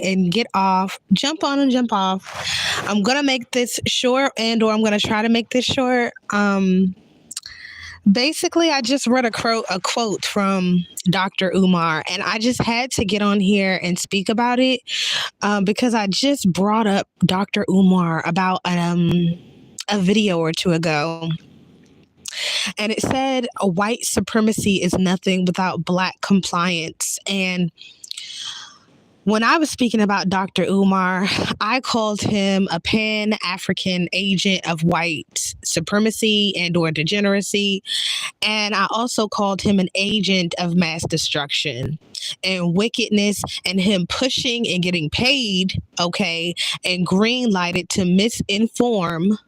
and get off, jump on and jump off. I'm gonna make this short, or I'm gonna try to make this short. Basically, I just read a quote from Dr. Umar, and I just had to get on here and speak about it because I just brought up Dr. Umar about a video or two ago, and it said white supremacy is nothing without black compliance. And when I was speaking about Dr. Umar, I called him a pan-African agent of white supremacy and or degeneracy. And I also called him an agent of mass destruction and wickedness, and him pushing and getting paid, okay, and green lighted to misinform,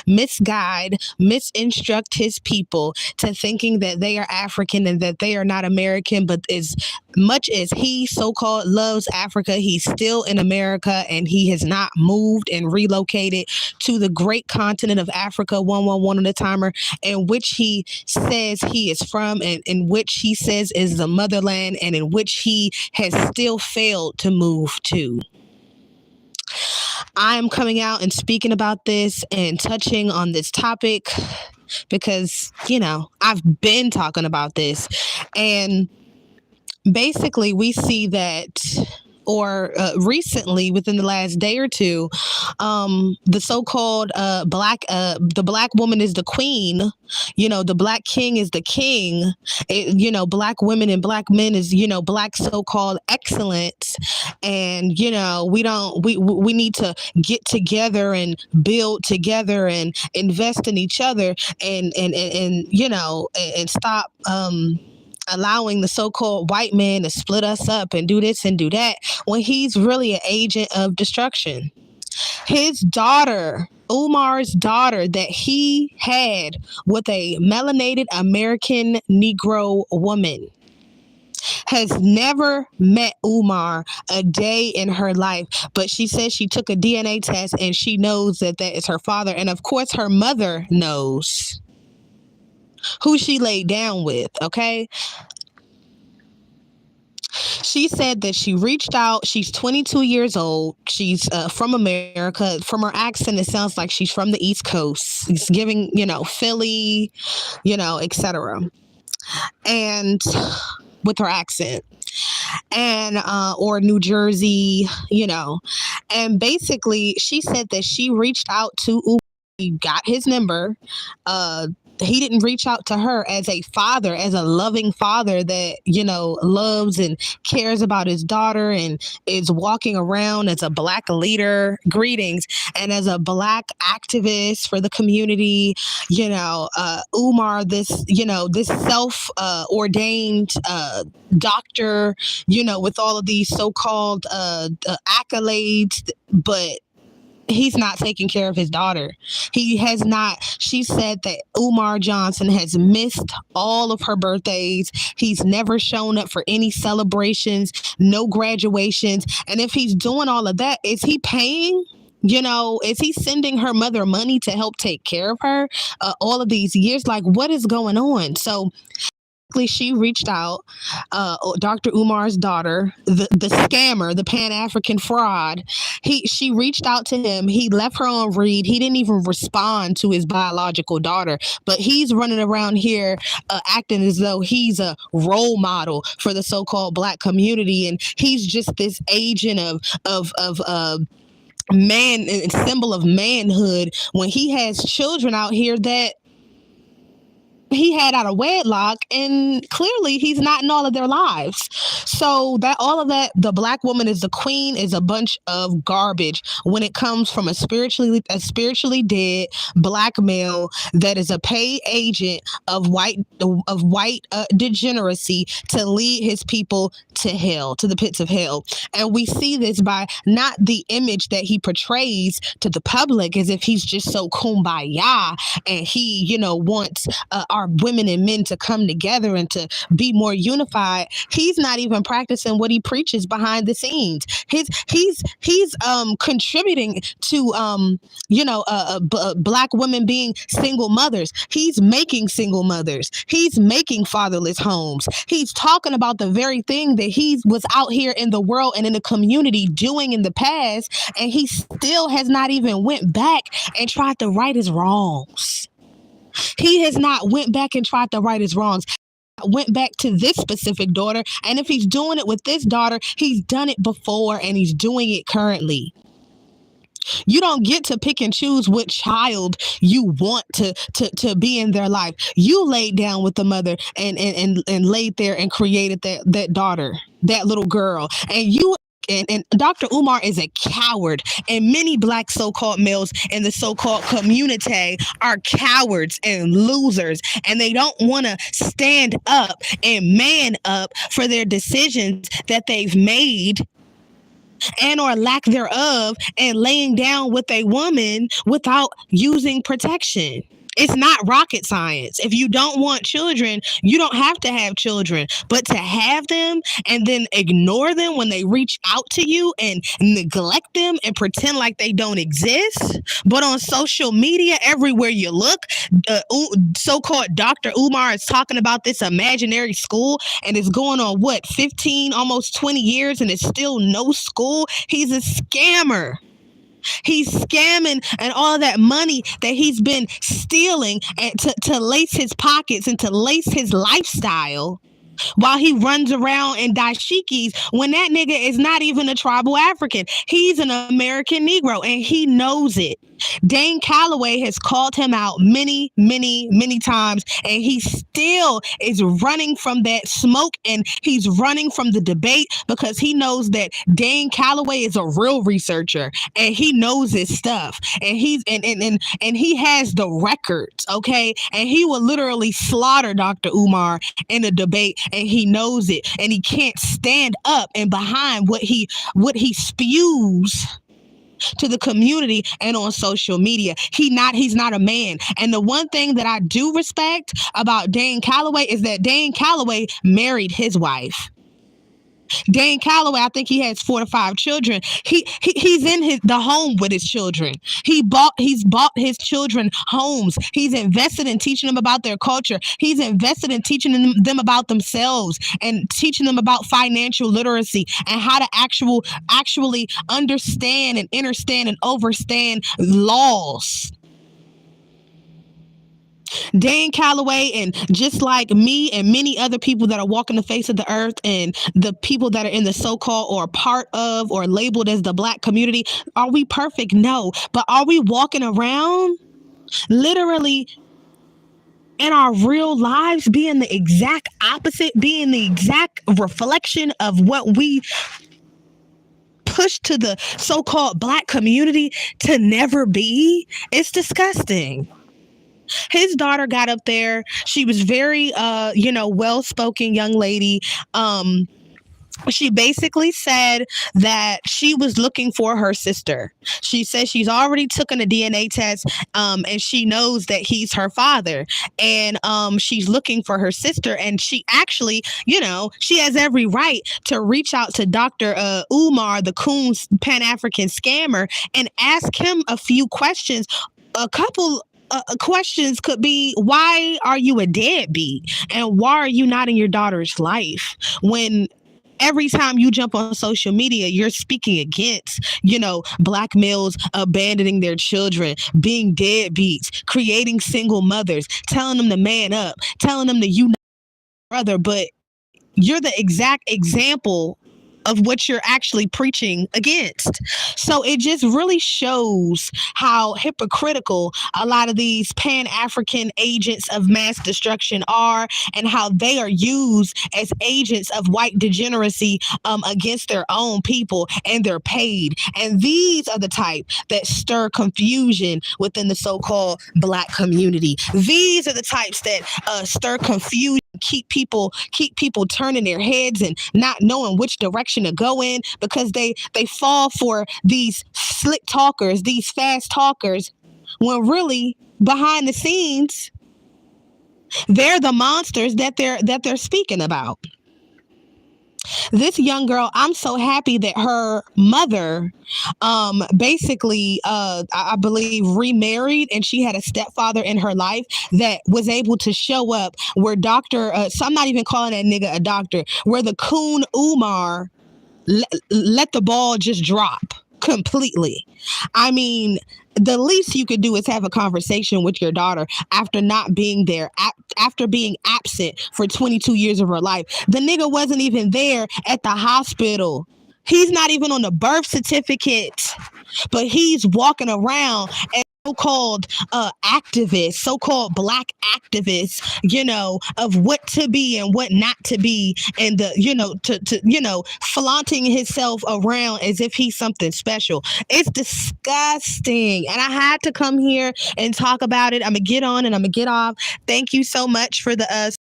misguide, misinstruct his people to thinking that they are African and that they are not American. But as much as he so-called loves Africa, he's still in America, and he has not moved and relocated to the great continent of Africa, 111 at a timer, in which he says he is from, and in which he says is the motherland, and in which he has still failed to move to. I'm coming out and speaking about this and touching on this topic because, I've been talking about this. And basically, we see that, or recently, within the last day or two, the so-called the black woman is the queen. The black king is the king. Black women and black men is black so-called excellence. And we need to get together and build together and invest in each other, and stop allowing the so-called white man to split us up and do this and do that, when he's really an agent of destruction. His daughter, Umar's daughter, that he had with a melanated American Negro woman, has never met Umar a day in her life, but she says she took a DNA test and she knows that is her father. And of course, her mother knows who she laid down with, okay? She said that she reached out. She's 22 years old. She's from America. From her accent, it sounds like she's from the East Coast. It's giving, Philly, etc. And with her accent, and or New Jersey, and basically she said that she reached out to Umar, got his number. He didn't reach out to her as a father, as a loving father that, loves and cares about his daughter and is walking around as a black leader, greetings, and as a black activist for the community. Umar, this self ordained doctor, with all of these so-called accolades, but he's not taking care of his daughter. He has not. She said that Umar Johnson has missed all of her birthdays. He's never shown up for any celebrations, no graduations. And if he's doing all of that, is he paying? Is he sending her mother money to help take care of her all of these years? Like, what is going on? So she reached out, Dr. Umar's daughter, the scammer, the Pan-African fraud. She reached out to him. He left her on read. He didn't even respond to his biological daughter, but he's running around here acting as though he's a role model for the so-called black community, and he's just this agent of man and symbol of manhood, when he has children out here that he had out of wedlock, and clearly he's not in all of their lives. So that all of that, the black woman is the queen, is a bunch of garbage when it comes from a spiritually dead black male that is a paid agent of white degeneracy to lead his people to hell, to the pits of hell. And we see this by not the image that he portrays to the public as if he's just so kumbaya and he, wants our our women and men to come together and to be more unified, he's not even practicing what he preaches behind the scenes. He's contributing to black women being single mothers. He's making single mothers. He's making fatherless homes. He's talking about the very thing that he was out here in the world and in the community doing in the past, and he still has not even went back and tried to right his wrongs. He has not went back and tried to right his wrongs. Went back to this specific daughter, and if he's doing it with this daughter, he's done it before and he's doing it currently. You don't get to pick and choose what child you want to be in their life. You laid down with the mother and laid there and created that daughter, that little girl. And Dr. Umar is a coward, and many black so-called males in the so-called community are cowards and losers, and they don't want to stand up and man up for their decisions that they've made and or lack thereof, and laying down with a woman without using protection. It's not rocket science. If you don't want children, you don't have to have children. But to have them and then ignore them when they reach out to you and neglect them and pretend like they don't exist. But on social media, everywhere you look, so-called Dr. Umar is talking about this imaginary school, and it's going on, 15, almost 20 years, and it's still no school. He's a scammer. He's scamming, and all that money that he's been stealing and to lace his pockets and to lace his lifestyle while he runs around in dashikis when that nigga is not even a tribal African. He's an American Negro, and he knows it. Dane Calloway has called him out many, many, many times, and he still is running from that smoke, and he's running from the debate because he knows that Dane Calloway is a real researcher, and he knows his stuff, and he's and he has the records, okay? And he will literally slaughter Dr. Umar in a debate, and he knows it, and he can't stand up and behind what he spews to the community and on social media. He's not a man. And the one thing that I do respect about Dane Calloway is that Dane Calloway married his wife. Dane Calloway, I think he has 4 to 5 children. He's in the home with his children. He's bought his children homes. He's invested in teaching them about their culture. He's invested in teaching them about themselves and teaching them about financial literacy and how to actually understand and understand and overstand laws. Dane Calloway, and just like me and many other people that are walking the face of the earth, and the people that are in the so-called or part of or labeled as the black community, are we perfect? No. But are we walking around literally in our real lives being the exact opposite, being the exact reflection of what we push to the so-called black community to never be? It's disgusting. His daughter got up there. She was very, well-spoken young lady. She basically said that she was looking for her sister. She said she's already taken a DNA test, and she knows that he's her father. And she's looking for her sister. And she actually, she has every right to reach out to Dr. Umar, the Coons Pan-African scammer, and ask him a few questions. A couple questions could be, why are you a deadbeat? And why are you not in your daughter's life? When every time you jump on social media, you're speaking against, black males abandoning their children, being deadbeats, creating single mothers, telling them to man up, telling them to unite brother, but you're the exact example of what you're actually preaching against. So it just really shows how hypocritical a lot of these Pan-African agents of mass destruction are, and how they are used as agents of white degeneracy against their own people, and they're paid. And these are the type that stir confusion within the so-called black community. These are the types that stir confusion, keep people turning their heads and not knowing which direction to go in, because they fall for these slick talkers, these fast talkers, when really behind the scenes They're the monsters that they're speaking about. This young girl, I'm so happy that her mother basically I believe remarried, and she had a stepfather in her life that was able to show up where Dr. So I'm not even calling that nigga a doctor, where the coon Umar let the ball just drop completely. I mean, the least you could do is have a conversation with your daughter after not being there, after being absent for 22 years of her life. The nigga wasn't even there at the hospital. He's not even on the birth certificate, but he's walking around as so-called activists, so-called black activists, of what to be and what not to be, and to flaunting himself around as if he's something special. It's disgusting, and I had to come here and talk about it. I'm gonna get on and I'm gonna get off. Thank you so much for the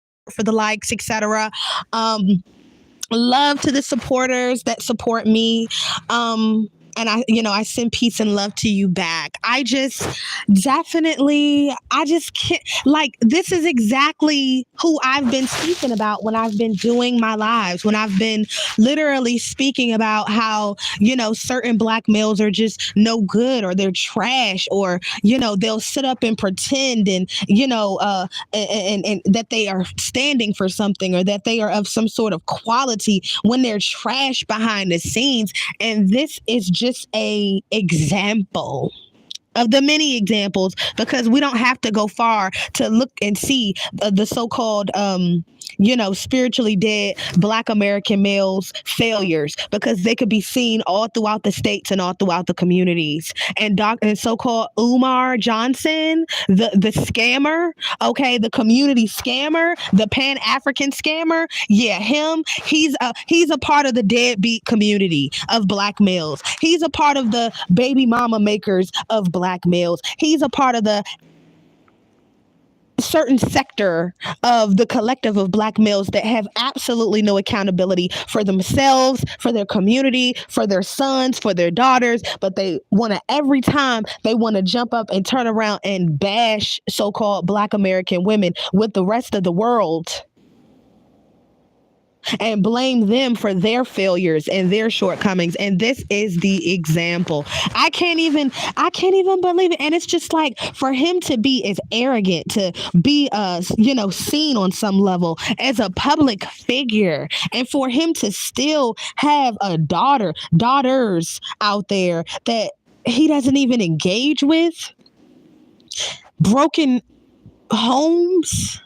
likes, etc. Love to the supporters that support me. And I send peace and love to you back. I just can't, like, this is exactly who I've been speaking about when I've been doing my lives, when I've been literally speaking about how, certain black males are just no good, or they're trash, or, they'll sit up and pretend and that they are standing for something, or that they are of some sort of quality when they're trash behind the scenes. And this is just a example of the many examples, because we don't have to go far to look and see the so-called spiritually dead black American males failures, because they could be seen all throughout the states and all throughout the communities. And so-called Umar Johnson, the scammer, okay, the community scammer, the Pan-African scammer, yeah, him, he's a part of the deadbeat community of black males. He's a part of the baby mama makers of black males. He's a part of the certain sector of the collective of black males that have absolutely no accountability for themselves, for their community, for their sons, for their daughters, but they want to, every time they want to jump up and turn around and bash so-called black American women with the rest of the world and blame them for their failures and their shortcomings. And this is the example. I can't even believe it. And it's just like, for him to be as arrogant, to be seen on some level as a public figure, and for him to still have daughters out there that he doesn't even engage with, broken homes,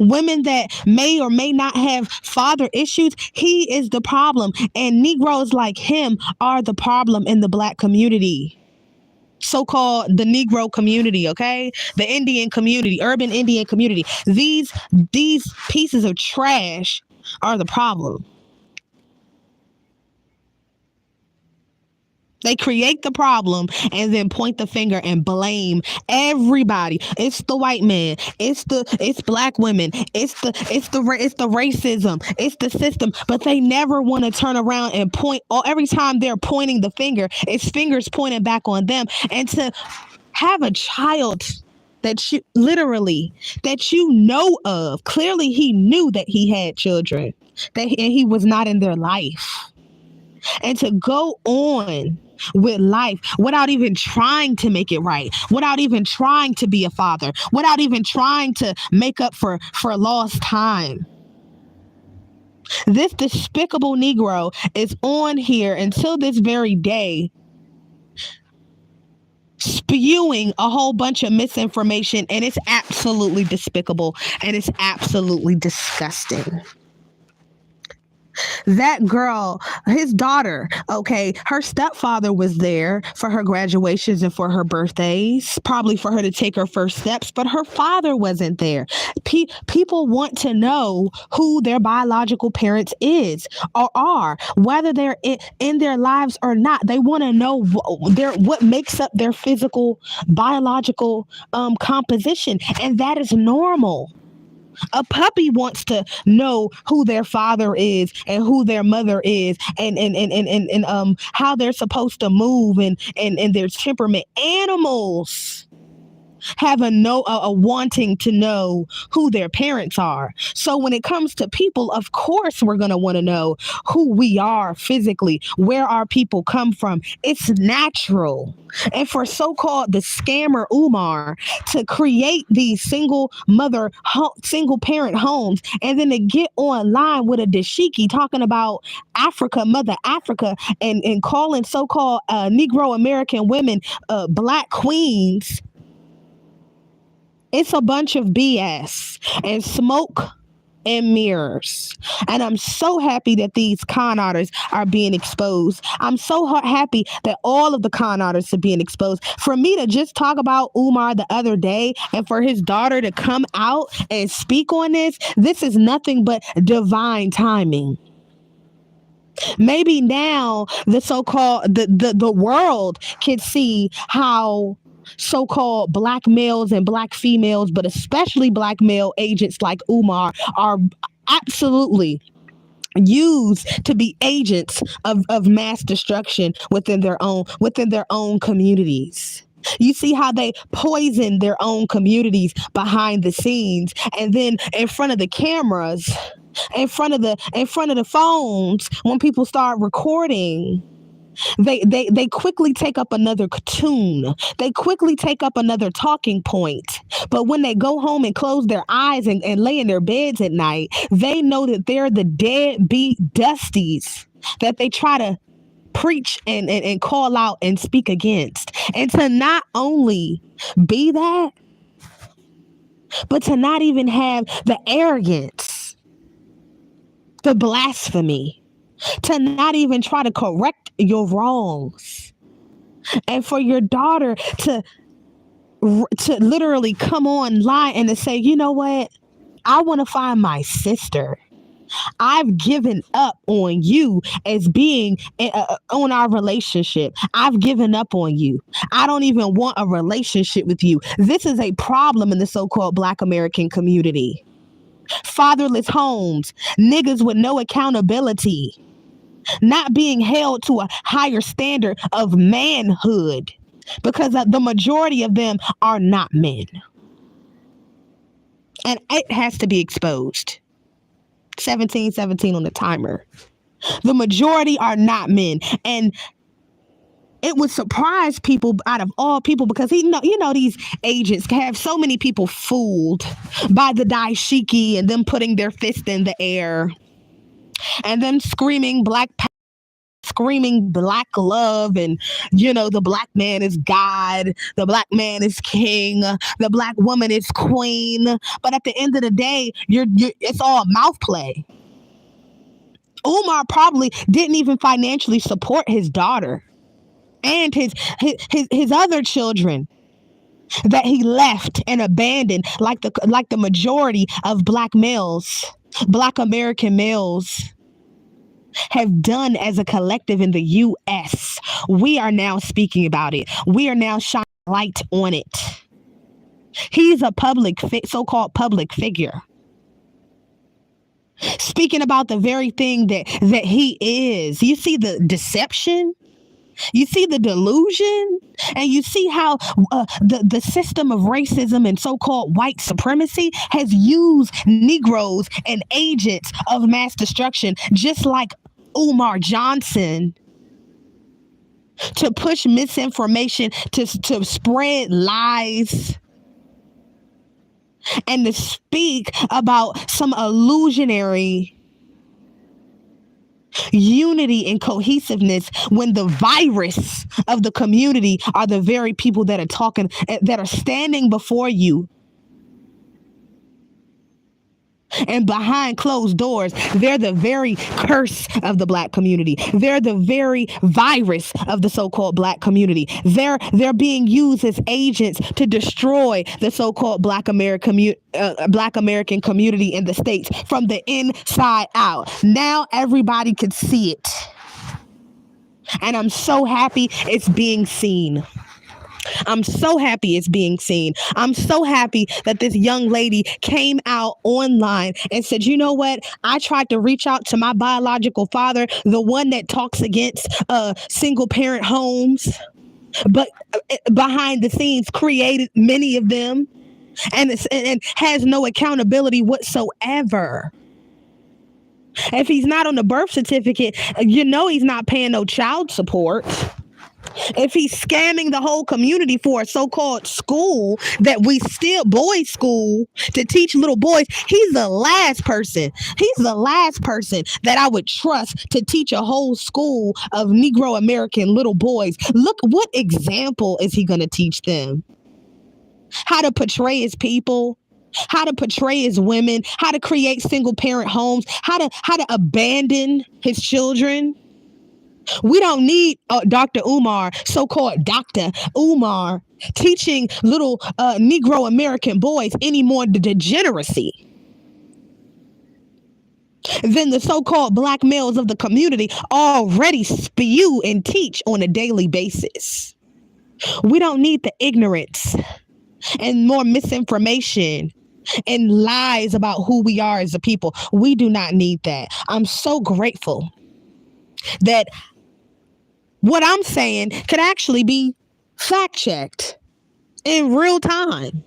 women that may or may not have father issues. He is the problem, and Negroes like him are the problem in the black community, so-called the Negro community, okay, the Indian community, urban Indian community. These pieces of trash are the problem. They create the problem and then point the finger and blame everybody. It's the white man. It's black women. It's the racism. It's the system. But they never want to turn around and point. Or every time they're pointing the finger, it's fingers pointing back on them. And to have a child that you know of, clearly he knew that he had children, and he was not in their life, and to go on with life without even trying to make it right, without even trying to be a father, without even trying to make up for lost time. This despicable Negro is on here until this very day, spewing a whole bunch of misinformation, and it's absolutely despicable, and it's absolutely disgusting. That girl, his daughter, okay, her stepfather was there for her graduations and for her birthdays, probably for her to take her first steps, but her father wasn't there. People want to know who their biological parents is or are, whether they're in their lives or not. They want to know what makes up their physical, biological composition, and that is normal. A puppy wants to know who their father is and who their mother is, and how they're supposed to move and their temperament. Animals have a wanting to know who their parents are. So when it comes to people, of course we're going to want to know who we are physically, where our people come from. It's natural. And for so-called the scammer Umar to create these single parent homes and then to get online with a dashiki talking about Africa, Mother Africa, and calling so-called Negro American women black queens, it's a bunch of BS and smoke and mirrors. And I'm so happy that these con artists are being exposed. I'm so happy that all of the con artists are being exposed. For me to just talk about Umar the other day and for his daughter to come out and speak on this is nothing but divine timing. Maybe now the so-called the world can see how so-called black males and black females, but especially black male agents like Umar, are absolutely used to be agents of mass destruction within their own communities. You see how they poison their own communities behind the scenes, and then in front of the cameras, in front of the phones, when people start recording, they quickly take up another tune. They quickly take up another talking point. But when they go home and close their eyes and lay in their beds at night, they know that they're the deadbeat dusties that they try to preach and call out and speak against. And to not only be that, but to not even have the arrogance, the blasphemy, to not even try to correct your wrongs, and for your daughter to literally come online and to say, you know what, I want to find my sister. I've given up on you as being on our relationship. I've given up on you. I don't even want a relationship with you. This is a problem in the so-called Black American community. Fatherless homes, niggas with no accountability, not being held to a higher standard of manhood, because the majority of them are not men. And it has to be exposed. 1717 on the timer. The majority are not men. And it would surprise people out of all people, because these agents can have so many people fooled by the daishiki and them putting their fist in the air and them screaming screaming black love, and the black man is God, the black man is king, the black woman is queen. But at the end of the day, it's all mouth play. Umar probably didn't even financially support his daughter and his other children that he left and abandoned, like the majority of black American males have done as a collective in the U.S. We are now speaking about it. We are now shining light on it. He's a so-called public figure, speaking about the very thing that he is. You see the deception? You see the delusion? And you see how the system of racism and so-called white supremacy has used Negroes and agents of mass destruction, just like Umar Johnson, to push misinformation, to spread lies, and to speak about some illusionary unity and cohesiveness, when the virus of the community are the very people that are talking, that are standing before you. And behind closed doors, they're the very curse of the black community. They're the very virus of the so-called black community. They're being used as agents to destroy the so-called Black American community in the States from the inside out. Now everybody can see it. And I'm so happy it's being seen. I'm so happy it's being seen. I'm so happy that this young lady came out online and said, you know what? I tried to reach out to my biological father, the one that talks against single parent homes. but behind the scenes created many of them, and has no accountability whatsoever. If he's not on the birth certificate, he's not paying no child support. If he's scamming the whole community for a so-called school that we still boys school to teach little boys, he's the last person. He's the last person that I would trust to teach a whole school of Negro American little boys. Look, what example is he going to teach them? How to portray his people, how to portray his women, how to create single parent homes, how to abandon his children. We don't need Dr. Umar, so-called Dr. Umar, teaching little Negro American boys any more degeneracy than the so-called black males of the community already spew and teach on a daily basis. We don't need the ignorance and more misinformation and lies about who we are as a people. We do not need that. I'm so grateful that what I'm saying could actually be fact checked in real time.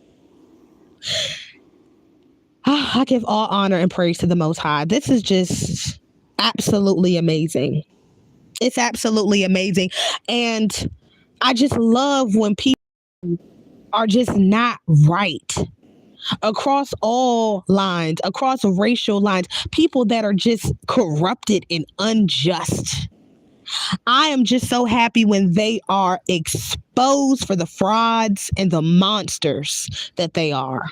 I give all honor and praise to the Most High. This is just absolutely amazing. It's absolutely amazing. And I just love when people are just not right across all lines, across racial lines, people that are just corrupted and unjust. I am just so happy when they are exposed for the frauds and the monsters that they are.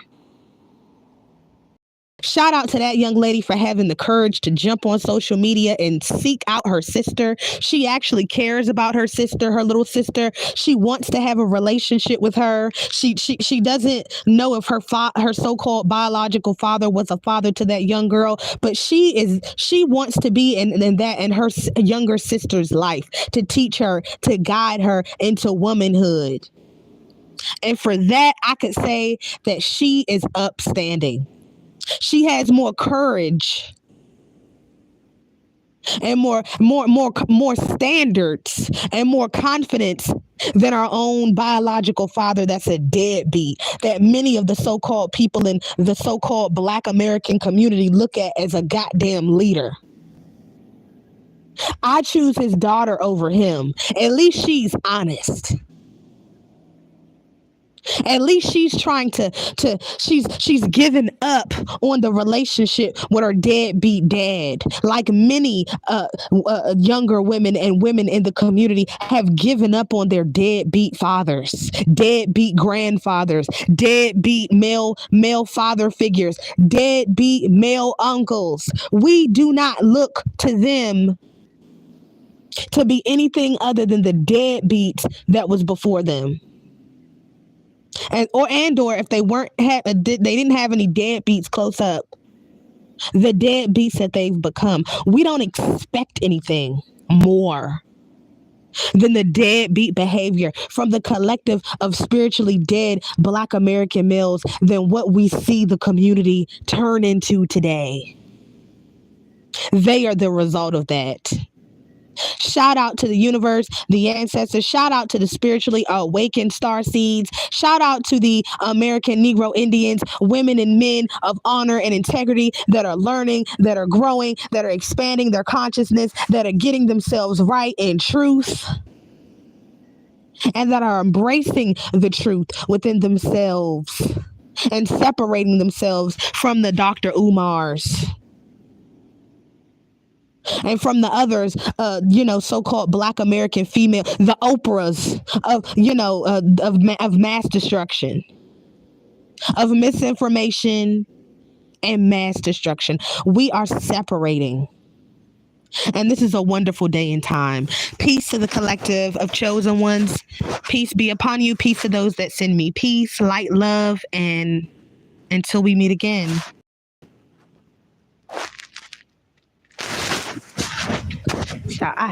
Shout out to that young lady for having the courage to jump on social media and seek out her sister. She actually cares about her sister, her little sister. She wants to have a relationship with her. She doesn't know if her so-called biological father was a father to that young girl, but she wants to be in her younger sister's life, to teach her, to guide her into womanhood. And for that, I could say that she is upstanding. She has more courage and more standards and more confidence than our own biological father that's a deadbeat, that many of the so-called people in the so-called Black American community look at as a goddamn leader. I choose his daughter over him. At least she's honest. At least she's trying she's given up on the relationship with her deadbeat dad, like many younger women and women in the community have given up on their deadbeat fathers, deadbeat grandfathers, deadbeat male father figures, deadbeat male uncles. We do not look to them to be anything other than the deadbeats that was before them. Or if they they didn't have any deadbeats close up, the deadbeats that they've become. We don't expect anything more than the deadbeat behavior from the collective of spiritually dead Black American males than what we see the community turn into today. They are the result of that. Shout out to the universe, the ancestors. Shout out to the spiritually awakened star seeds. Shout out to the American Negro Indians, women and men of honor and integrity that are learning, that are growing, that are expanding their consciousness, that are getting themselves right in truth, and that are embracing the truth within themselves and separating themselves from the Dr. Umars and from the others, so-called Black American female, the Oprahs of mass destruction, of misinformation and mass destruction. We are separating. And this is a wonderful day in time. Peace to the collective of chosen ones. Peace be upon you. Peace to those that send me peace, light, love, and until we meet again. I